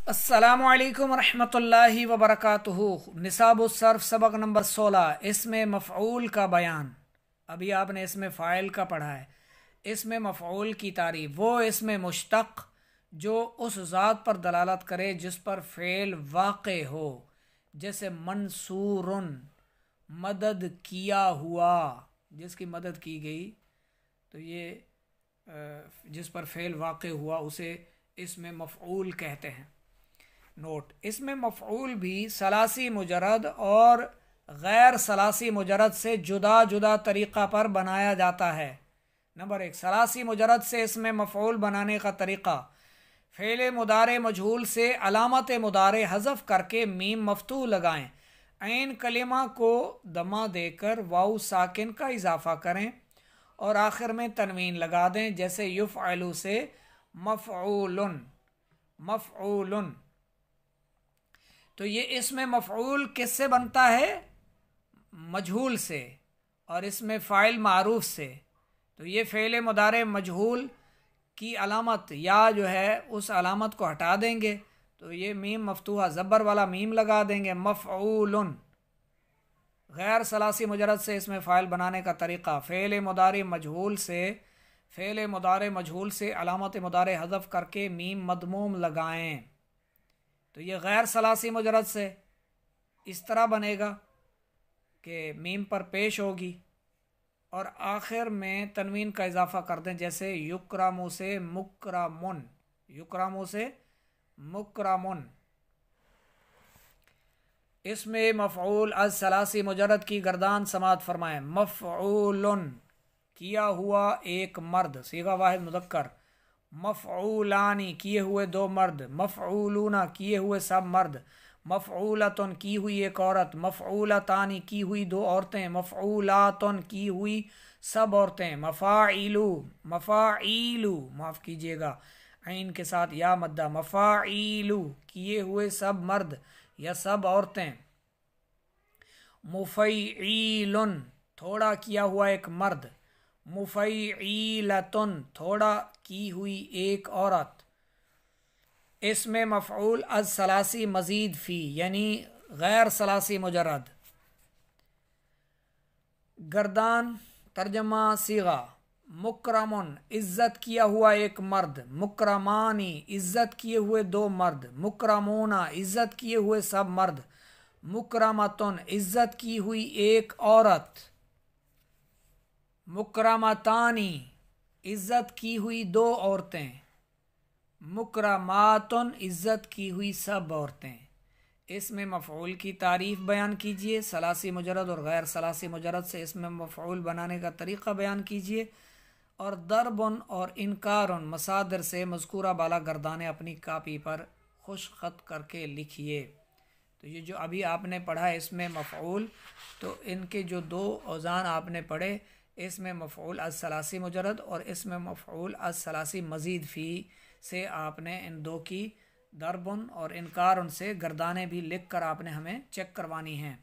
अस्सलामुअलैकुम रहमतुल्लाहि व बरकातुहू। निसाबुस्सर्फ सबक नंबर 16। इसमें मफ़ऊल का बयान। अभी आपने इसमें फ़ाइल का पढ़ा है। इसमें मफ़ऊल की तारीफ़, वो इसमें मुश्तक़ जो उस ज़ात पर दलालत करे जिस पर फ़ेल वाक़े हो, जैसे मंसूरुन मदद किया हुआ, जिसकी मदद की गई, तो ये जिस पर फ़ेल वाक़े हुआ उसे इसमें मफ़ऊल कहते हैं। नोट, इसमें मफ़ऊल भी सलासी मुजरद और गैर सलासी मुजरद से जुदा जुदा तरीक़ा पर बनाया जाता है। नंबर 1, सलासी मुजरद से इसमें मफ़ऊल बनाने का तरीक़ा, फ़ेल मुदारे मजहूल से अलामत मुदारे हज़फ करके मीम मफ्तूह लगाएं, ऐन कलिमा को दमा देकर वाउ साकिन का इजाफ़ा करें और आखिर में तनवीन लगा दें, जैसे युफ़अलु से मफ़ऊलुन। मफ़ऊलुन, तो ये इसमें मफ़ऊल किससे बनता है? मजहूल से, और इसमें फ़ाइल मारूफ से। तो ये फ़ेल मुदारे मजहूल की अलामत या जो है उस अलामत को हटा देंगे, तो ये मीम मफ्तूहा ज़बर वाला मीम लगा देंगे, मफ़ऊलुन। गैर सलासी मुजरद से इसमें फ़ाइल बनाने का तरीक़ा, फ़ेल मुदारे मजहूल से अलामत मुदारे हज़फ करके मीम मदमूम लगाएं। तो ये गैर सलासी मुजरद से इस तरह बनेगा कि मीम पर पेश होगी और आखिर में तनवीन का इजाफ़ा कर दें, जैसे युक्रामु से मुक्रामुन। युक्रामु से मुक्रामुन। इसमें मफ़ऊल अज सलासी मुजरद की गर्दान समात फरमाएं। मफ़ऊलुन, किया हुआ एक मर्द, सीगा वाहिद मुज़क्कर। मफ़ऊलानी, किए हुए दो मर्द। मफ़ऊलूना, किए हुए सब मर्द। मफ़ऊलतुन, की हुई एक औरत। मफ़ऊलतानी, की हुई दो औरतें। मफ़ऊलातुन, की हुई सब औरतें। मफ़ाइलू, मफ़ाइलू, माफ़ कीजिएगा ऐन के साथ या मद्दा, मफ़ाइलू, किए हुए सब मर्द या सब औरतें। मुफ़ईलुन, थोड़ा किया हुआ एक मर्द। मुफ़ईलतुन, थोड़ा की हुई एक औरत। इसमें मफ़ऊल अज सलासी मज़ीद फ़ी, यानी गैर सलासी मुजरद। गर्दान तर्जमा सीगा, मुकरमुन, इज़्ज़त किया हुआ एक मर्द। मुकरमानी, इज़्ज़त किए हुए दो मर्द। मुकरमूना, इज़्ज़त किए हुए सब मर्द। मुकरमतुन, इज़्ज़त की हुई एक औरत। मुकरमतानी, इज़्ज़त की हुई दो औरतें। मुकरमातुन, इज़्ज़त की हुई सब औरतें। इसमें मफ़ऊल की तारीफ़ बयान कीजिए। सलासी मुजरद और गैर सलासी मुजरद से इसमें मफ़ऊल बनाने का तरीक़ा बयान कीजिए। और दरबुन और इनकारुन मसादर से मज़कूरा बाला गर्दाने अपनी कापी पर खुश ख़त करके लिखिए। तो ये जो अभी आपने पढ़ा है इसमें मफ़ऊल, तो इनके जो दो औज़ान आपने पढ़े, इसमें मफ़ऊल अज सलासी मुजरद और इसमें मफ़ऊल अज सलासी मज़ीद फ़ी से आपने इन दो की दरबुन और इनकार उनसे गर्दाने भी लिख कर आपने हमें चेक करवानी हैं।